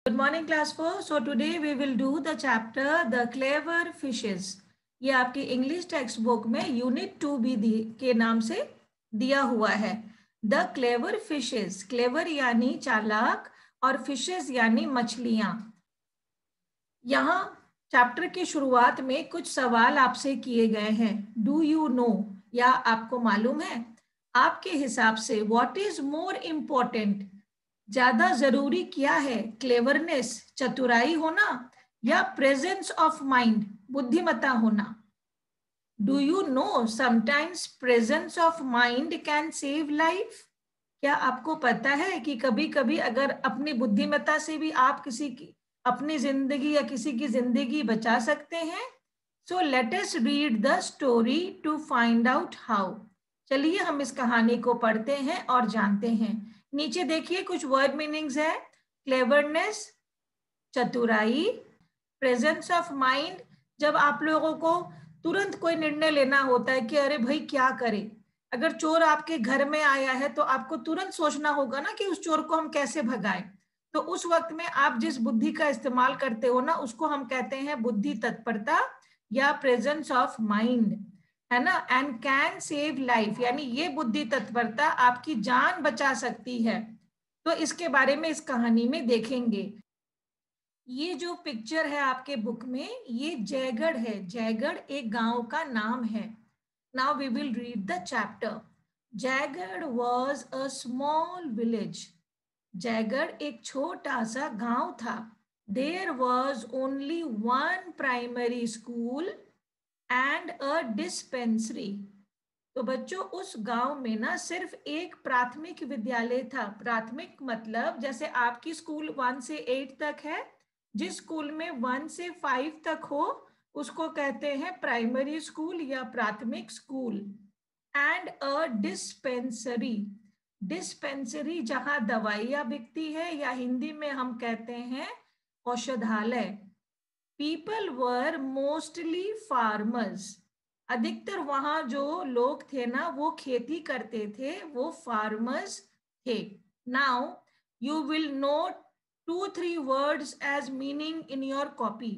Good morning class 4. So today we will do the chapter The Clever Fishes. ये आपकी English text book में unit 2B के नाम से दिया हुआ है. द क्लेवर फिशेस, क्लेवर यानी चालाक और फिशेस यानी मछलियां. यहाँ चैप्टर की शुरुआत में कुछ सवाल आपसे किए गए हैं. डू यू नो, या आपको मालूम है, आपके हिसाब से व्हाट इज मोर इम्पोर्टेंट, ज्यादा जरूरी क्या है, क्लेवरनेस चतुराई होना या प्रेजेंस ऑफ माइंड बुद्धिमत्ता होना. Do you know sometimes presence of mind can save life. क्या आपको पता है कि कभी कभी अगर अपनी बुद्धिमत्ता से भी आप किसी की अपनी जिंदगी या किसी की जिंदगी बचा सकते हैं. So let us read the story to find out how. चलिए हम इस कहानी को पढ़ते हैं और जानते हैं. नीचे देखिए कुछ वर्ड मीनिंग्स है. क्लेवरनेस चतुराई, प्रेजेंस ऑफ माइंड जब आप लोगों को तुरंत कोई निर्णय लेना होता है कि अरे भाई क्या करें. अगर चोर आपके घर में आया है तो आपको तुरंत सोचना होगा ना कि उस चोर को हम कैसे भगाएं. तो उस वक्त में आप जिस बुद्धि का इस्तेमाल करते हो ना, उसको हम कहते हैं बुद्धि तत्परता या प्रेजेंस ऑफ माइंड, है ना. एंड कैन सेव लाइफ, यानी ये बुद्धि तत्परता आपकी जान बचा सकती है. तो इसके बारे में इस कहानी में देखेंगे. ये जो पिक्चर है आपके बुक में, ये जयगढ़ है. जयगढ़ एक गांव का नाम है. Now we will read the chapter. Jaigarh was a small village. Jaigarh एक छोटा सा गांव था. There was only one primary school and a dispensary. तो बच्चों उस गांव में ना सिर्फ एक प्राथमिक विद्यालय था. प्राथमिक मतलब जैसे आपकी स्कूल 1 से 8 तक है, जिस स्कूल में 1 से 5 तक हो उसको कहते हैं प्राइमरी स्कूल या प्राथमिक school. And a dispensary, dispensary जहां दवाइयां बिकती है या हिंदी में हम कहते हैं औषधालय. People were mostly farmers. अधिकतर वहां जो लोग थे ना वो खेती करते थे, वो फार्मर्स थे. Now you will note 2-3 words as meaning in your copy.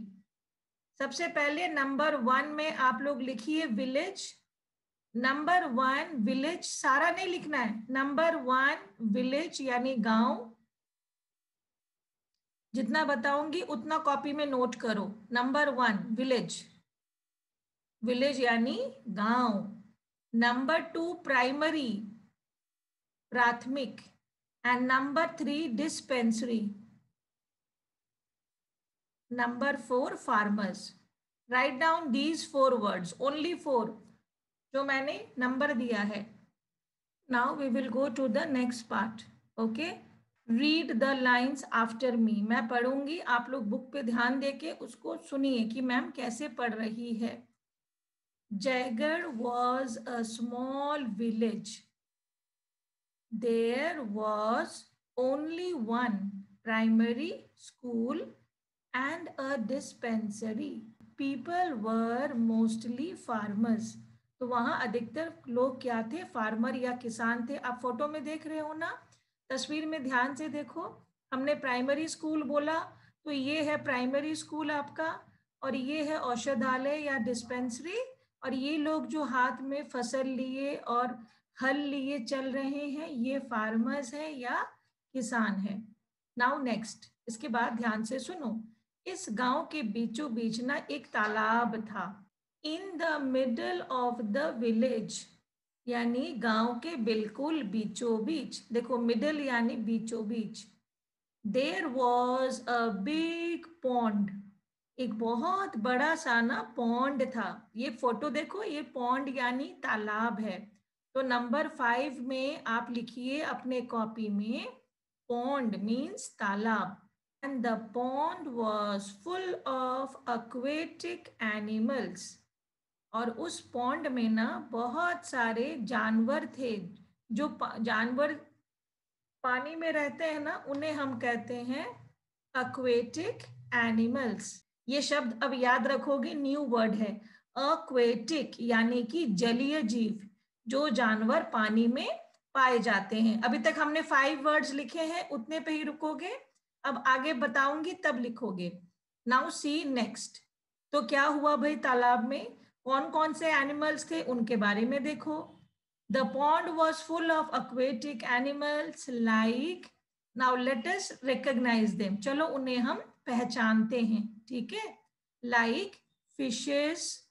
सबसे पहले नंबर 1 में आप लोग लिखिए विलेज. नंबर 1 विलेज, सारा नहीं लिखना है. नंबर 1 विलेज यानी गांव. जितना बताऊंगी उतना कॉपी में नोट करो. नंबर 1 विलेज, विलेज यानी गांव. नंबर 2 प्राइमरी, प्राथमिक. And number 3 dispensary. Number 4 farmers. Write down these 4 words, only 4 जो मैंने नंबर दिया है. Now we will go to the next part. Okay, read the lines after me. मैं पढ़ूंगी, आप लोग बुक पे ध्यान देके उसको सुनिए कि मैम कैसे पढ़ रही है. Jaigarh was a small village. There was only one primary school and a dispensary. People were mostly farmers. तो वहाँ अधिकतर लोग क्या थे, फार्मर या किसान थे. आप फोटो में देख रहे हो ना, तस्वीर में ध्यान से देखो. हमने प्राइमरी स्कूल बोला तो ये है प्राइमरी स्कूल आपका, और ये है औषधालय या डिस्पेंसरी, और ये लोग जो हाथ में फसल लिए और हल लिए चल रहे हैं ये फार्मर्स हैं या किसान हैं. नाउ नेक्स्ट, इसके बाद ध्यान से सुनो. इस गांव के बीचों बीच ना एक तालाब था. In the middle of the village, यानी गांव के बिल्कुल बीचों बीच. देखो मिडल यानी बीचों बीच. There was a big pond. एक बहुत बड़ा सा ना पॉन्ड था. ये फोटो देखो, ये पॉन्ड यानी तालाब है. तो नंबर 5 में आप लिखिए अपने कॉपी में, पॉन्ड मीन्स तालाब. And the pond was full of aquatic animals. और उस पॉन्ड में ना बहुत सारे जानवर थे. जो जानवर पानी में रहते हैं ना उन्हें हम कहते हैं एक्वेटिक एनिमल्स. ये शब्द अब याद रखोगे, न्यू वर्ड है. एक्वेटिक यानी कि जलीय जीव, जो जानवर पानी में पाए जाते हैं. अभी तक हमने 5 वर्ड्स लिखे हैं, उतने पे ही रुकोगे. अब आगे बताऊंगी तब लिखोगे। Now see next. तो क्या हुआ भाई, तालाब में कौन कौन से एनिमल्स थे उनके बारे में देखो। The pond was full of aquatic animals like, now let us recognise them, चलो उन्हें हम पहचानते हैं, ठीक है। Like fishes,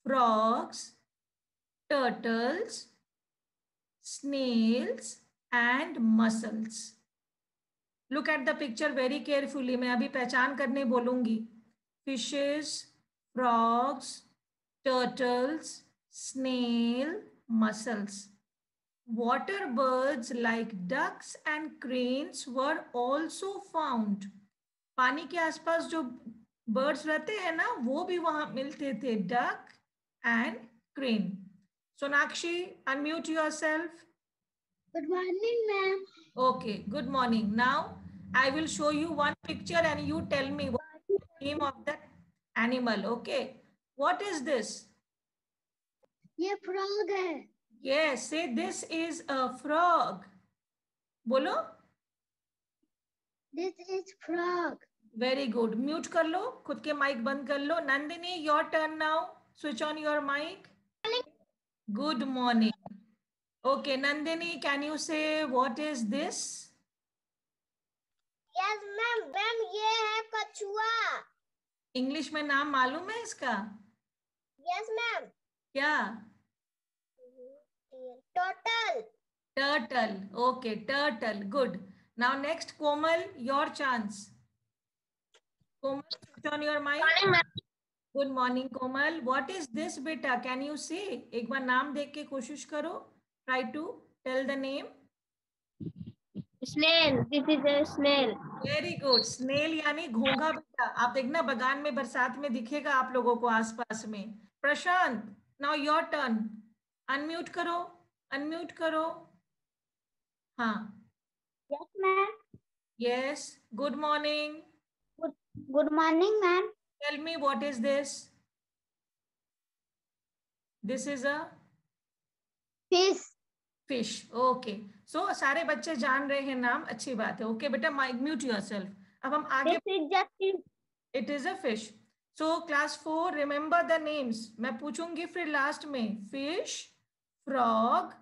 frogs, turtles, snails and mussels. Look at the picture very carefully. मैं अभी पहचान करने बोलूंगी। Fishes, frogs, turtles, snail, mussels. Water birds like ducks and cranes were also found. पानी के आसपास जो बर्ड्स रहते हैं ना, वो भी वहां मिलते थे, duck and crane. Sonakshi, unmute yourself. Good morning, ma'am. Okay, good morning. Now I will show you one picture and you tell me what is the name of that animal. Okay, what is this? ये frog है. Yes, say this is a frog. बोलो। This is frog. Very good. Mute कर लो, खुद के mic बंद कर लो। Nandini, your turn now, switch on your mic. Good morning. Okay Nandini, can you say what is this? Yes, ma'am. Ma'am, ये है कछुआ. इंग्लिश में नाम मालूम है इसका? Yes, ma'am. क्या? Turtle. Turtle. Okay turtle, good. Now next Komal, your chance. Komal, switch on your mic. Morning, ma'am. Good morning Komal, what is this बेटा? Can you say? एक बार नाम देख के कोशिश करो, try to tell the name. Snail. This is a snail. Very good, snail यानी घोंघा बेटा। आप देखना बगान में बरसात में दिखेगा आप लोगों को आसपास में। Prashant, now your turn. Unmute करो, अनम्यूट करो। हाँ। Yes, ma'am. Yes, good morning. Good morning, ma'am. Tell me what is this? This is a Fish. Fish. Okay, so सारे बच्चे जान रहे हैं नाम, अच्छी बात है। ओके बेटा, माइक म्यूट योरसेल्फ। अब हम आगे। This is just fish. It is a fish. So class 4 remember the names. मैं पूछूंगी फिर लास्ट में। Fish, frog,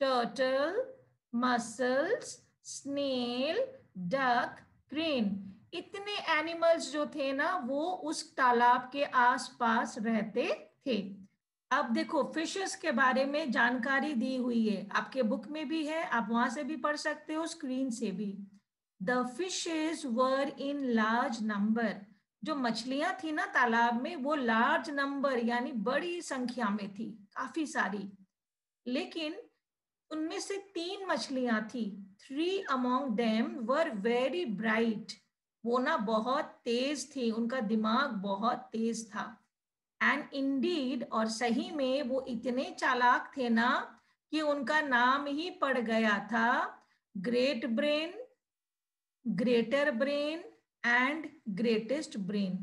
turtle, mussels, snail, duck, crane. इतने एनिमल्स जो थे ना, वो उस तालाब के आसपास रहते थे। अब देखो, फिशेस के बारे में जानकारी दी हुई है, आपके बुक में भी है, आप वहां से भी पढ़ सकते हो, स्क्रीन से भी। The fishes were in large number. जो मछलियां थी ना तालाब में, वो लार्ज नंबर यानी बड़ी संख्या में थी, काफी सारी। लेकिन उनमें से 3 मछलियां थी। 3 among them were very bright. वो ना बहुत तेज थी, उनका दिमाग बहुत तेज था। एंड इंडीड, और सही में वो इतने चालाक थे ना कि उनका नाम ही पड़ गया था great brain, greater brain and greatest brain.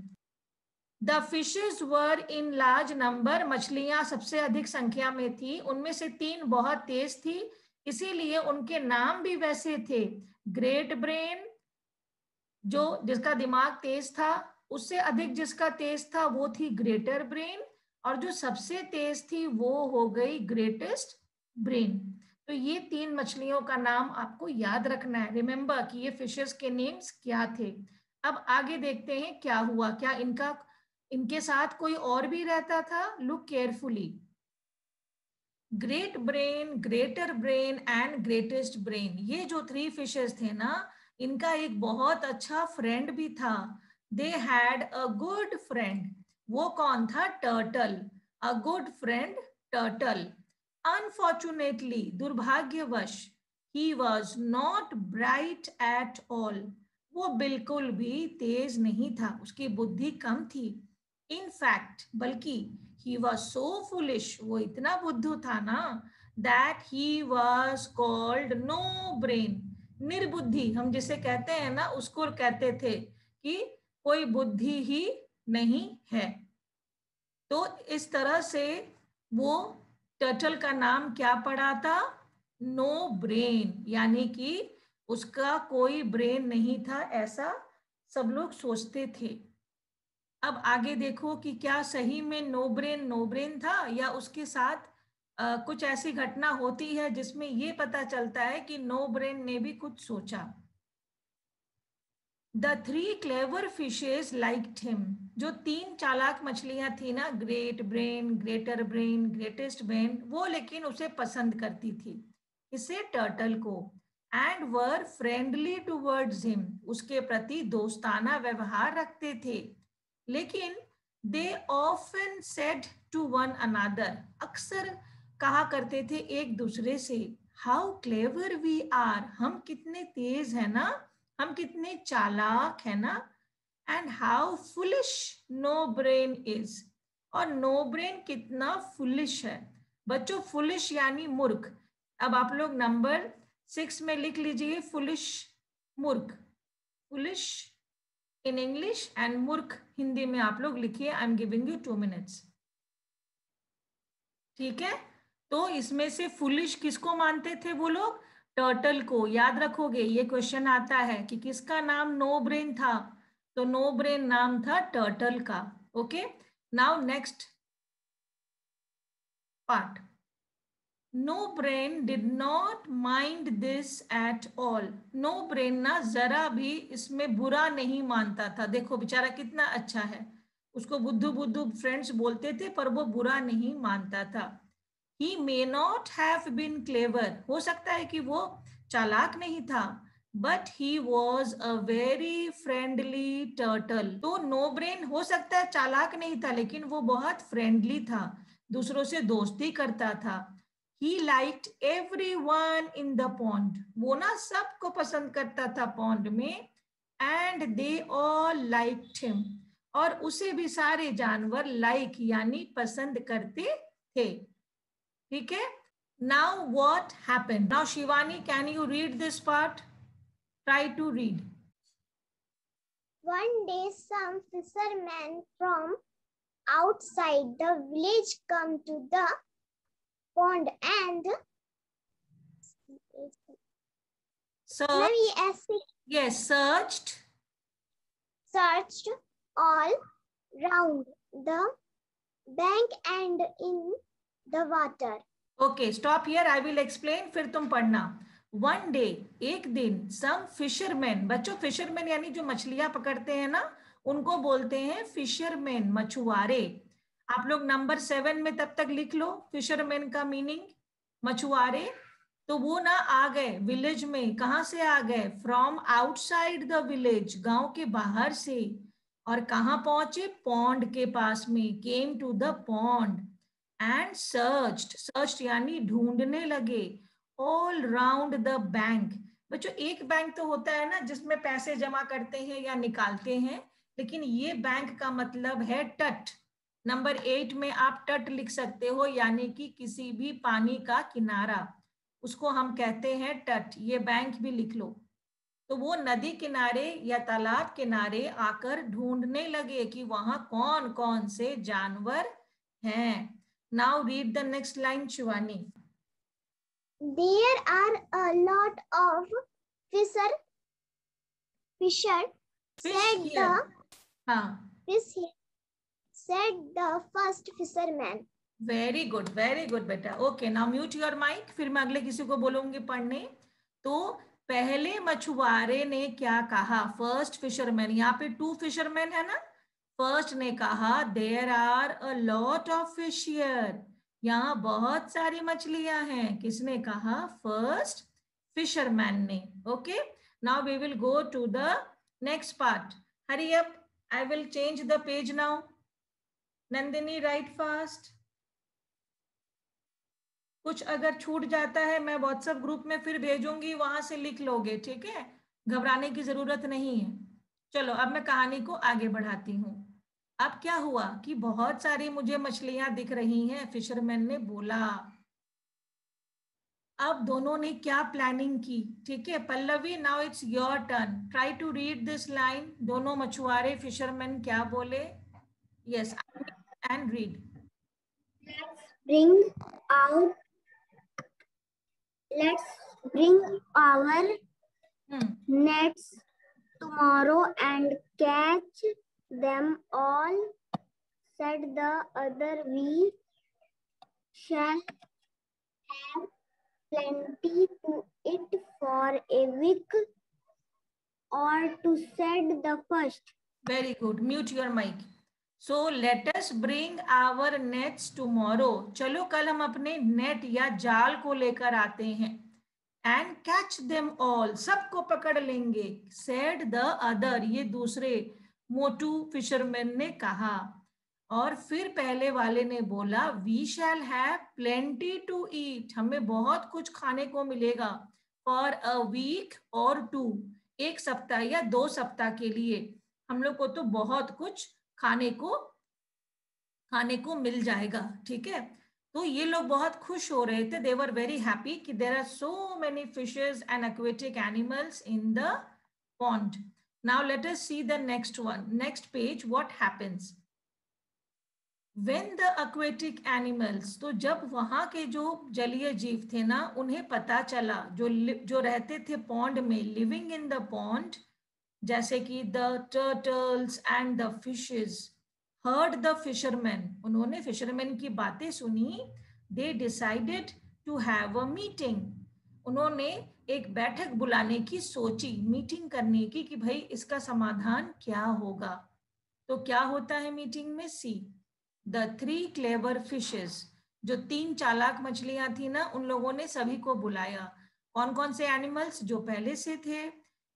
The fishes were in large number. मछलियां सबसे अधिक संख्या में थी, उनमें से 3 बहुत तेज थी, इसीलिए उनके नाम भी वैसे थे। ग्रेट ब्रेन, जो जिसका दिमाग तेज था, उससे अधिक जिसका तेज था वो थी ग्रेटर ब्रेन, और जो सबसे तेज थी वो हो गई ग्रेटेस्ट ब्रेन। तो ये 3 मछलियों का नाम आपको याद रखना है। रिमेंबर कि ये फिशेस के नेम्स क्या थे। अब आगे देखते हैं क्या हुआ। क्या इनके साथ कोई और भी रहता था? Look carefully. Great brain, greater brain and greatest brain, ये जो 3 फिशेस थे ना, इनका एक बहुत अच्छा फ्रेंड भी था। They had a good friend. वो कौन था? Turtle. A good friend turtle. Unfortunately, दुर्भाग्यवश, he was not bright at all. वो बिल्कुल भी तेज नहीं था, उसकी बुद्धि कम थी। इन फैक्ट, बल्कि he was so foolish, वो इतना बुद्धू था ना, that he was called no brain, निर्बुद्धि हम जिसे कहते हैं ना, उसको कहते थे कि कोई बुद्धि ही नहीं है। तो इस तरह से वो टर्टल का नाम क्या पड़ा था? नो ब्रेन, यानी कि उसका कोई ब्रेन नहीं था, ऐसा सब लोग सोचते थे। अब आगे देखो कि क्या सही में नो ब्रेन था, या उसके साथ कुछ ऐसी घटना होती है जिसमें ये पता चलता है कि नो ब्रेन ने भी कुछ सोचा। The three clever fishes liked him. जो 3 चालाक मछलियां थी ना, great brain, greater brain, greatest brain, वो लेकिन उसे पसंद करती थी, इसे टर्टल को, and were friendly towards him, उसके प्रति दोस्ताना व्यवहार रखते थे। लेकिन they often said to one another, अक्सर कहा करते थे एक दूसरे से, हाउ क्लेवर वी आर, हम कितने तेज है ना, हम कितने चालाक है ना, and how foolish no brain is, और नो ब्रेन कितना फुलिश है। बच्चों फुलिश यानी मूर्ख। अब आप लोग नंबर 6 में लिख लीजिए फुलिश, मूर्ख, फुलिश इन इंग्लिश एंड मूर्ख हिंदी में आप लोग लिखिए। I am giving you 2 minutes, ठीक है। तो इसमें से फुलिश किसको मानते थे वो लोग? टर्टल को। याद रखोगे ये क्वेश्चन आता है कि किसका नाम नो ब्रेन था, तो नो ब्रेन नाम था टर्टल का। Okay, now next part. No brain did not mind this at all, no brain ना जरा भी इसमें बुरा नहीं मानता था। देखो बेचारा कितना अच्छा है, उसको बुद्धू बुद्धू फ्रेंड्स बोलते थे पर वो बुरा नहीं मानता था। He may not have been clever, हो सकता है कि वो चालाक नहीं था, but he was a very friendly turtle, तो नो ब्रेन हो सकता है चालाक नहीं था लेकिन वो बहुत फ्रेंडली था, दूसरों से दोस्ती करता था। He liked everyone in the pond, वो ना सबको पसंद करता था पॉन्ड में, and they all liked him, और उसे भी सारे जानवर लाइक यानी पसंद करते थे। ठीक है, now what happened. Now Shivani, can you read this part? Try to read. One day some fishermen from outside the village come to the pond and searched all round the bank and in the water. Okay, stop here. I will explain. फिर तुम पढ़ना। One day, एक दिन, some fishermen, बच्चों fisherman यानी जो मछलियां पकड़ते हैं ना, उनको बोलते हैं फिशरमैन, मछुआरे। आप लोग नंबर 7 में तब तक लिख लो फिशरमैन का मीनिंग, मछुआरे। तो वो ना आ गए विलेज में, कहां से आ गए? फ्रॉम आउटसाइड द विलेज, गांव के बाहर से। और कहां पहुंचे? पॉन्ड के पास में, came to the pond and searched यानी ढूंढने लगे, ऑल राउंड द बैंक। बच्चों एक बैंक तो होता है ना जिसमें पैसे जमा करते हैं या निकालते हैं, लेकिन ये बैंक का मतलब है तट। नंबर 8 में आप तट लिख सकते हो, यानी कि किसी भी पानी का किनारा, उसको हम कहते हैं तट। ये बैंक भी लिख लो। तो वो नदी किनारे या तालाब किनारे आकर ढूंढने लगे कि वहां कौन कौन से जानवर हैं। Now read the next line, Shivani. There are a lot of fish here. said the first fisherman. Very good बेटा। Okay, now mute your mic, फिर मैं अगले किसी को बोलूंगी पढ़ने। तो पहले मछुआरे ने क्या कहा? फर्स्ट फिशरमैन, यहाँ पे 2 फिशरमैन है ना। फर्स्ट ने कहा there are a lot of fish here, यहाँ बहुत सारी मछलियां हैं। किसने कहा? फर्स्ट फिशरमैन ने। Okay, now we will go to the next part. Hurry up, I will change the page now. Nandini write fast. कुछ अगर छूट जाता है मैं व्हाट्सएप ग्रुप में फिर भेजूंगी, वहां से लिख लोगे, ठीक है? घबराने की जरूरत नहीं है। चलो अब मैं कहानी को आगे बढ़ाती हूँ। अब क्या हुआ कि बहुत सारी मुझे मछलियां दिख रही हैं, फिशरमैन ने बोला। अब दोनों ने क्या प्लानिंग की? ठीक है Pallavi, now it's your turn, try to read this line. दोनों मछुआरे फिशरमैन क्या बोले? Yes, and read. Let's bring our nets tomorrow and catch them all, said the other. We shall have plenty to eat for a week or two, said the first. Very good. Mute your mic. So let us bring our nets tomorrow. चलो कल हम अपने net या जाल को लेकर आते हैं. And catch them all. सबको पकड़ लेंगे. Said the other. ये दूसरे मोटू फिशरमैन ने कहा. और फिर पहले वाले ने बोला we shall have plenty to eat. हमें बहुत कुछ खाने को मिलेगा. For a week or two. एक सप्ताह या 2 सप्ताह के लिए हम लोग को तो बहुत कुछ खाने को मिल जाएगा. ठीक है. तो ये लोग बहुत खुश हो रहे थे. दे वर वेरी हैप्पी कि there are so many fishes and aquatic animals in the pond. Now let us see the next one. Next page. What happens when the aquatic animals. तो जब वहां के जो जलीय जीव थे ना, उन्हें पता चला, जो रहते थे पॉन्ड में, लिविंग इन द पॉन्ड, जैसे कि the turtles and the fishes, heard the fisherman. उन्होंने फिशरमैन की बातें सुनी. They decided to have a meeting. उन्होंने एक बैठक बुलाने की सोची, मीटिंग करने की, कि भाई इसका समाधान क्या होगा. तो क्या होता है मीटिंग में? See the 3 clever fishes. जो 3 चालाक मछलियां थी ना, उन लोगों ने सभी को बुलाया. कौन कौन से एनिमल्स? जो पहले से थे,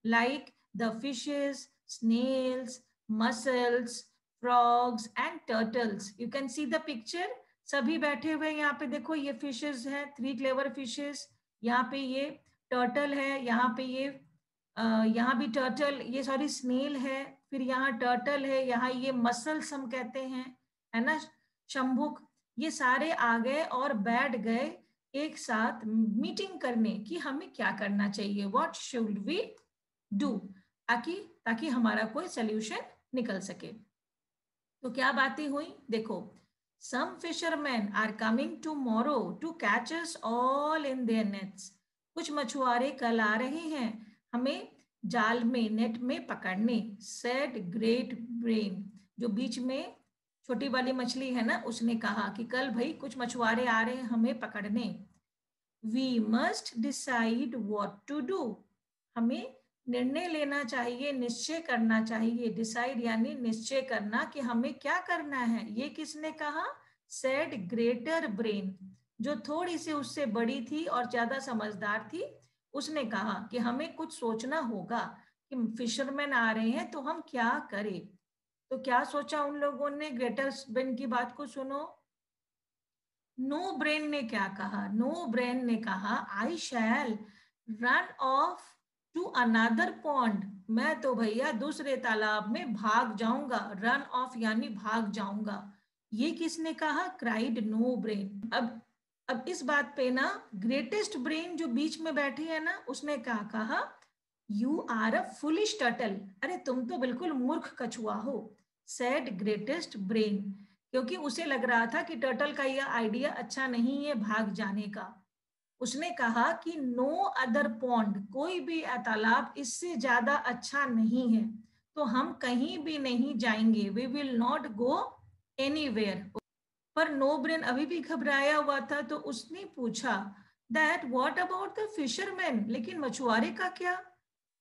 like the fishes, snails, mussels, frogs and turtles. You can see the picture. सभी बैठे हुए यहाँ पे देखो. ये fishes है, 3 clever fishes. यहाँ पे ये turtle है, यहाँ पे ये यहाँ भी turtle, ये सॉरी snail है, फिर यहाँ turtle है, यहाँ ये mussels हम कहते हैं, है ना, शंभुक. ये सारे आ गए और बैठ गए एक साथ मीटिंग करने कि हमें क्या करना चाहिए. What should we do? ताकि हमारा कोई सोल्यूशन निकल सके. तो क्या बातें हुई देखो. Some fishermen are coming tomorrow to catch us all in their nets. कुछ मछुआरे कल आ रहे हैं हमें जाल में, नेट में पकड़ने. Said great brain. जो बीच में छोटी वाली मछली है ना, उसने कहा कि कल भाई कुछ मछुआरे आ रहे हैं हमें पकड़ने. We must decide what to do. हमें निर्णय लेना चाहिए, निश्चय करना चाहिए. डिसाइड यानी निश्चय करना कि हमें क्या करना है. ये किसने कहा? Said greater brain. जो थोड़ी सी उससे बड़ी थी और ज्यादा समझदार थी, उसने कहा कि हमें कुछ सोचना होगा कि फिशरमैन आ रहे हैं तो हम क्या करें. तो क्या सोचा उन लोगों ने? ग्रेटर ब्रेन की बात को सुनो. नो ब्रेन ने क्या कहा? नो ब्रेन ने कहा I shall run off to another pond. मैं तो भैया दूसरे तालाब में भाग जाऊंगा. रन ऑफ यानी भाग जाऊंगा. ये किसने कहा? Cried no brain. अब इस बात पे ना ग्रेटेस्ट ब्रेन जो बीच में बैठी है ना, उसने क्या कहा? You are a foolish turtle. अरे तुम तो बिल्कुल मूर्ख कछुआ हो. Said greatest brain. क्योंकि उसे लग रहा था कि टर्टल का यह आइडिया अच्छा नहीं है भाग जाने का. उसने कहा कि नो अदर पॉन्ड, कोई भी तालाब इससे ज्यादा अच्छा नहीं है, तो हम कहीं भी नहीं जाएंगे. We will not go anywhere. पर नो ब्रेन अभी भी घबराया हुआ था, तो उसने पूछा that what about the fisherman. लेकिन मछुआरे का क्या?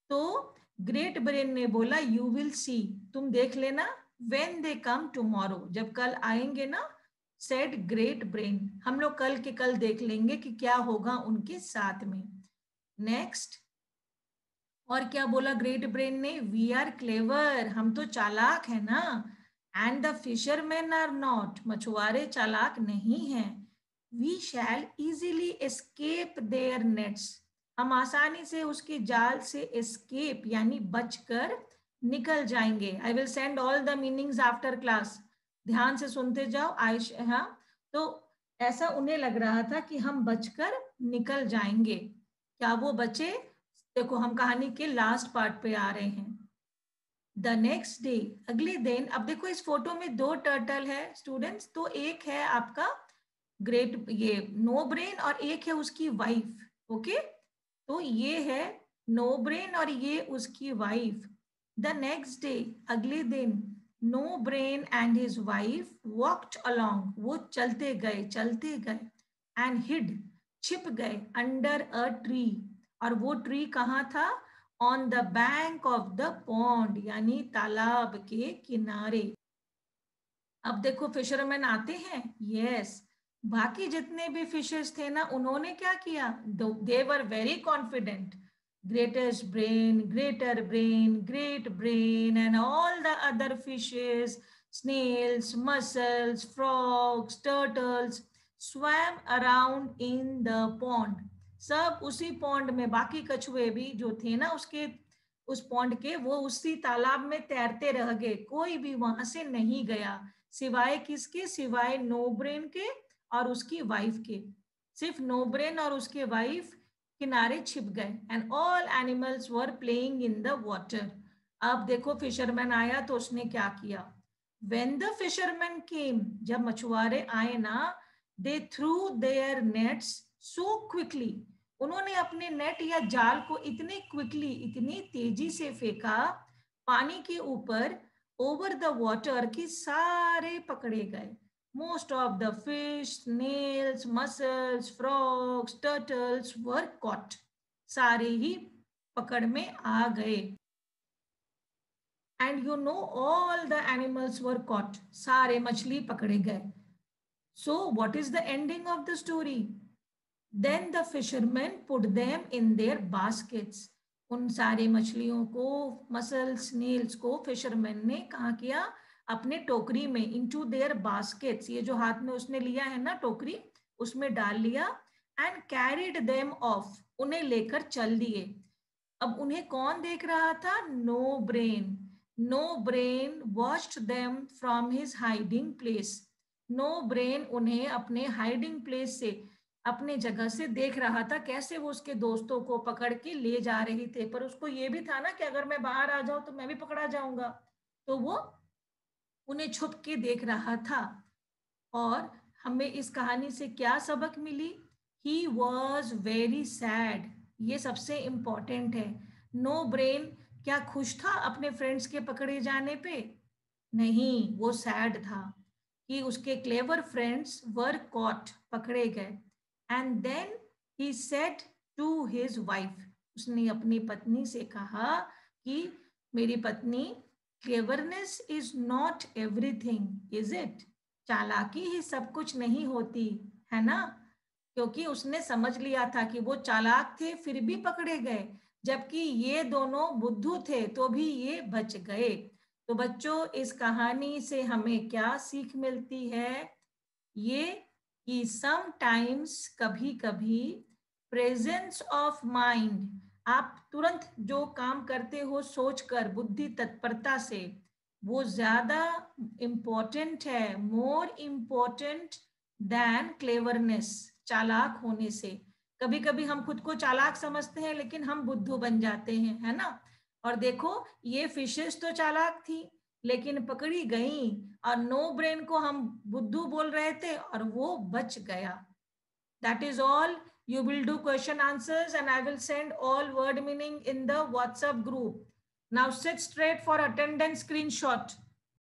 तो ग्रेट ब्रेन ने बोला यू विल सी. तुम देख लेना. When they come tomorrow. जब कल आएंगे ना, सेड ग्रेट ब्रेन, हम लोग कल के कल देख लेंगे कि क्या होगा उनके साथ में. नेक्स्ट. और क्या बोला ग्रेट ब्रेन ने? We are clever. हम तो चालाक है ना. And the fisherman are not. मछुआरे चालाक नहीं हैं. We shall easily escape their nets. हम आसानी से उसके जाल से एस्केप यानी बचकर निकल जाएंगे. I will send all the meanings after class. ध्यान से सुनते जाओ. हाँ, तो ऐसा उन्हें लग रहा था कि हम बचकर निकल जाएंगे. क्या वो बचे? देखो हम कहानी के लास्ट पार्ट पे आ रहे हैं. The next day. अगले दिन. अब देखो इस फोटो में 2 टर्टल है स्टूडेंट्स. तो एक है आपका ग्रेट ये नो ब्रेन और एक है उसकी वाइफ. ओके. तो ये है नो ब्रेन और ये उसकी वाइफ। द नेक्स्ट डे, अगले दिन, no brain and his wife walked along, वो चलते गए एंड हिड, छिप गए, अंडर अ ट्री, और वो ट्री कहाँ था? On the bank of the pond, यानी तालाब के किनारे। अब देखो फिशरमैन आते हैं, यस। बाकी जितने भी फिशेस थे ना, उन्होंने क्या किया? They were very confident, greatest brain, greater brain, great brain, and all the other fishes, snails, mussels, frogs, turtles swam around in the pond. सब उसी पॉन्ड में, बाकी कछुए भी जो थे ना उसके, उस पॉन्ड के, वो उसी तालाब में तैरते रह गए, कोई भी वहां से नहीं गया, सिवाय किसके? सिवाय नो ब्रेन के और उसकी वाइफ के। सिर्फ नो ब्रेन और उसके वाइफ किनारे छिप गए। And all animals were playing in the water. अब देखो फिशरमैन आया तो उसने क्या किया? व्हेन द फिशरमैन केम, जब मछुआरे आए ना, they threw their nets so quickly, उन्होंने अपने नेट या जाल को इतने क्विकली, इतनी तेजी से फेंका पानी के ऊपर, ओवर द वाटर, की सारे पकड़े गए। Most of the fish, snails, mussels, frogs, turtles were caught. सारे ही पकड़ में आ गए। And you know all the animals were caught. सारे मछली पकड़े गए। So what is the ending of the story? Then the fishermen put them in their baskets. उन सारे मछलियों को, मसल स्नेल्स को फिशरमैन ने कहाँ किया? अपने टोकरी में, इनटू देयर बास्केट्स, ये जो हाथ में उसने लिया है ना टोकरी, उसमें डाल लिया। एंड कैरिड देम ऑफ, उन्हें लेकर चल दिए। अब उन्हें कौन देख रहा था? No brain. No brain watched them from his hiding place. No brain उन्हें अपने हाइडिंग प्लेस से, अपने जगह से देख रहा था, कैसे वो उसके दोस्तों को पकड़ के ले जा रही थे। पर उसको ये भी था ना कि अगर मैं बाहर आ जाऊं तो मैं भी पकड़ा जाऊंगा, तो वो उन्हें छुप के देख रहा था। और हमें इस कहानी से क्या सबक मिली? ही वॉज वेरी सैड, ये सबसे इंपॉर्टेंट है। नो ब्रेन क्या खुश था अपने फ्रेंड्स के पकड़े जाने पे? नहीं, वो सैड था कि उसके क्लेवर फ्रेंड्स वर कॉट, पकड़े गए। And then he said to his wife, उसने अपनी पत्नी से कहा कि मेरी पत्नी, cleverness is not everything, is it? चालाकी ही सब कुछ नहीं होती, है ना? क्योंकि उसने समझ लिया था कि वो चालाक थे फिर भी पकड़े गए, जबकि ये दोनों बुद्धू थे तो भी ये बच गए। तो बच्चों, इस कहानी से हमें क्या सीख मिलती है? ये कि समटाइम्स, कभी कभी, प्रेजेंस ऑफ माइंड, आप तुरंत जो काम करते हो सोचकर, बुद्धि तत्परता से, वो ज्यादा इम्पोर्टेंट है, मोर इम्पोर्टेंट देन क्लेवरनेस, चालाक होने से। कभी कभी हम खुद को चालाक समझते हैं लेकिन हम बुद्धू बन जाते हैं, है ना? और देखो, ये फिशेस तो चालाक थी लेकिन पकड़ी गई, और नो ब्रेन को हम बुद्धू बोल रहे थे और वो बच गया। That is all. You will do question answers and I will send all word meaning in the WhatsApp group. Now sit straight for attendance screenshot.